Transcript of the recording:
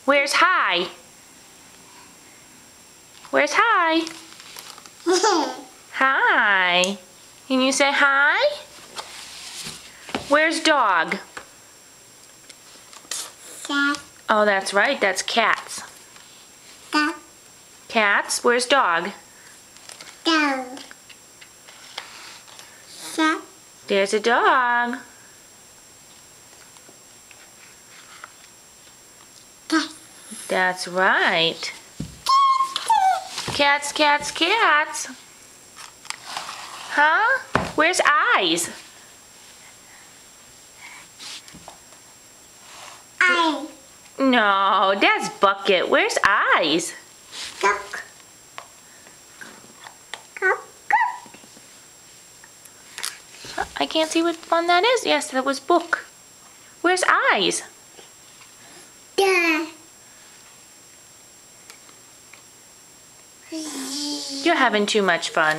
Where's hi? Where's hi? Hi. Can you say hi? Where's dog? Cat. Oh, that's right. That's cats. Dog. Cats. Where's dog? Dog. Cat. There's a dog. Cat. That's right. Cats, cats, cats. Huh? Where's eyes? Eye. No, that's bucket. Where's eyes? Duck. Duck. I can't see what one that is. Yes, that was book. Where's eyes? Duh. You're having too much fun.